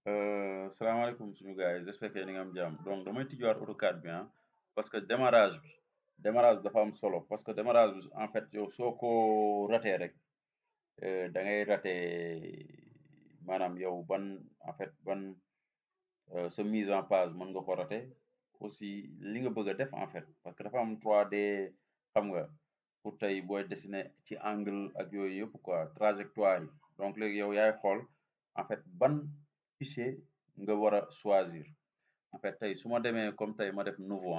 salaamaaleykum suñu gars yi j'espère que ni nga am jàmm donc damay tijjiwaat AutoCAD bi parce que démarrage bi dafa am solo parce que démarrage bi en fait yow soo ko ratee rek da ngay raté maanaam yow ban sa mise en page mën nga ko raté aussi li nga bëgg a def en fait parce que dafa am 3D xam nga pour tey booy dessiner ci angle ak yooyu yëpp quoi trajectoire yi donc léegi yow yaay xool en fait ban fichier nga war a choisir en fait tey su ma demee comme tey ma def nouveau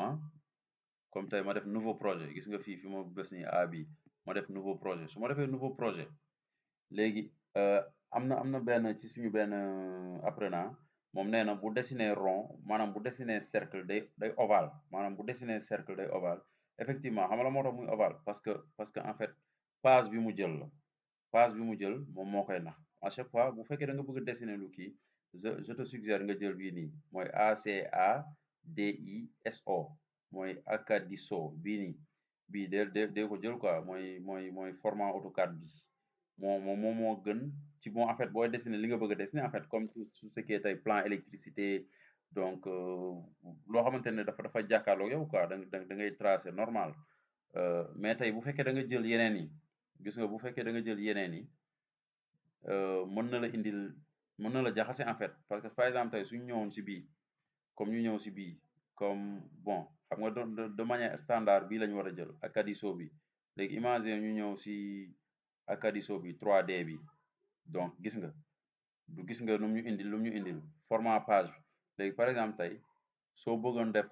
comme tey ma def nouveau projet gis nga fii fi ma bës ni A bi ma def nouveau projet su ma defee nouveau projet léegi am na benn ci suñu benn apprenant moom nee na bu dessiner rond maanaam bu dessiner cercle day ovale maanaam bu dessiner cercle day ovale effectivement xam nga la moo tax muy ovale parce que en fait page bi mu jël la page bi mu jël moom moo koy nax à chaque fois bu fekkee da nga bëgg a dessiner lu kii je te suggère nga jël bii nii mooy ACADISO mooy Acadiso bii nii bii dee ko jël quoi mooy format AutoCAD bi moo gën ci bon en fait booy dessiner li nga bëgg a dessiner en fait comme tout ce qui est tey plan électricité donc loo xamante ne dafa jàkkaarloo yow quoi da ngay tracer normal mais tey bu fekkee da nga jël yeneen yi gis nga bu fekkee da nga jël yeneen yi mën na la jaxase en fait parce que par exemple tey suñu ñëwoon si bii comme ñu ñëw si bii comme bon xam nga de manière standard bii lañu war a jël Acadiso bi léegi imagine ñu ñëw si Acadiso bi 3D bi donc gis nga gis nga lu ñu indil format page bi léegi par exemple tey soo bëggoon def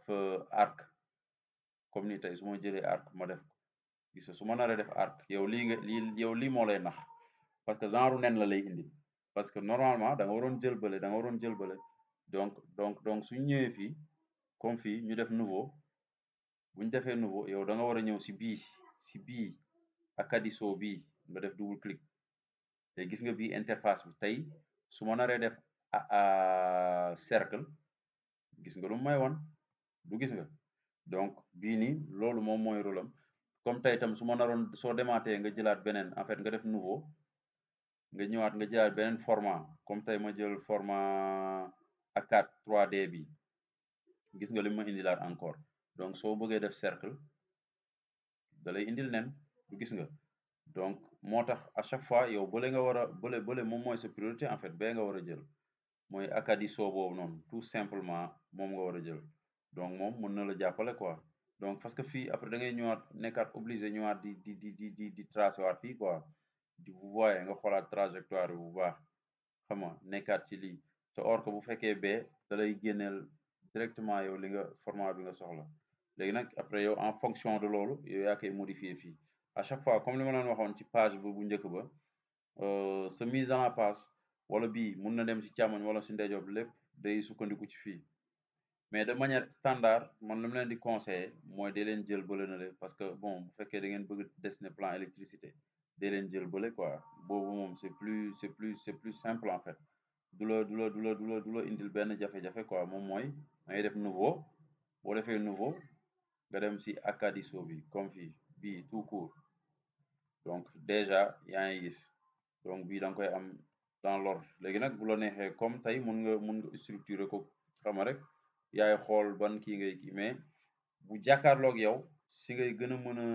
arc comme ni tey su ma jëlee arc ma def ko gis nga su ma naree def arc yow lii moo lay nax parce que genre nen la lay indil parce que normalement da nga waroon jël bële donc suñu ñëwee fii comme fii ñu def nouveau buñ defee nouveau yow da nga war a ñëw si bii Acadiso bii nga def double clic te gis nga bii interface bi tey su ma naree def cercle gis nga lu may wan du gis nga donc bii nii loolu moom mooy rôle am comme tey tam su ma naroon soo demaatee nga jëlaat beneen en fait nga def nouveau nga ñëwaat nga jëlaat beneen format comme tey ma jël format A4 3D bi gis nga li ma indilaat encore donc soo bëggee def cercle da lay indil nen du gis nga donc moo tax à chaque fois yow bële nga war a bële moom mooy sa priorité en fait bee nga war a jël mooy Acadiso boobu noonu tout simplement moom nga war a jël donc moom mën na la jàppale quoi donc parce que fii après da ngay ñëwaat nekkaat obligé ñëwaat di tracé waat fii quoi vous voyez nga xoolaat trajectoire bi bu baax xam nga nekkaat ci lii te or que bu fekkee bee da lay génneel directement yow li nga format bi nga soxla léegi nag après yow en fonction de loolu yow yaa koy modifier fii à chaque fois comme li ma leen waxoon ci page bu njëkk ba sa mise en page wala bii mun na dem ci càmmoñ wala ci ndeyjoor bi lépp day sukkandiku ci fii mais de manière standard man lu mu leen di conseiller mooy dee leen jël bële na le parce que bon bu fekkee da ngeen bëgg dessiner plan électricité dee leen jël bële quoi boobu moom c'est plus simple en fait du la indil benn jafe-jafe quoi moom mooy da ngay def nouveau boo defee nouveau nga dem ci Acadiso bi comme fii bii tout court donc déjà yaa ngi gis donc bii da nga koy am dans l'ordre léegi nag bu la neexee comme tey mun nga structurer ko xama rek yaay xool ban kii ngay kii mais bu jàkkaarloog yow si ngay gën a mën a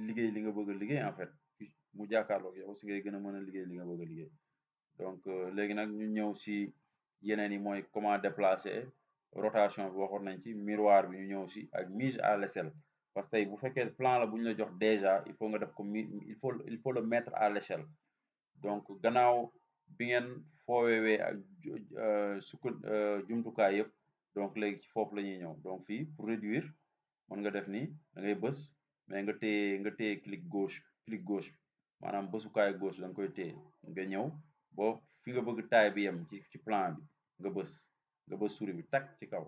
liggéey li nga bëgg a liggéey en fait mu jàkkaarloog yow si ngay gën a mën a liggéey li nga bëgg a liggéey donc léegi nag ñu ñëw si yeneen yi mooy comment déplacer rotation bi waxoon nañ ci miroir bi ñu ñëw si ak mise à l'échelle parce que tey bu fekkee plan la bu ñu la jox déjà il faut nga def ko il faut le mettre à l'échelle donc gannaaw bi ngeen foowee ak jumtukaay yëpp donc léegi ci foofu la ñuy ñëw donc fii pour réduire mën nga def nii da ngay bës mais nga téye clic gauche bi maanaam bësukaay gauche da nga koy téye nga ñëw boo fi nga bëgg taay bi yem ci plan bi nga bës souris bi tak ci kaw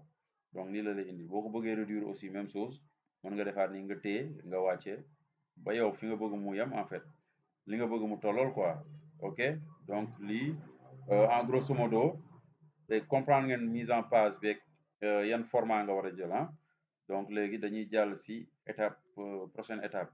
donc nii la lay indi boo ko bëggee réduire aussi même chose mën nga defaat ni nga téye nga wàccee ba yow fi nga bëgg mu yem en fait li nga bëgg mu tollool quoi ok donc lii en grosso modo léegi comprendre ngeen mise en page beeg yan format nga war a jël donc léegi dañuy jàll si étape prochaine étape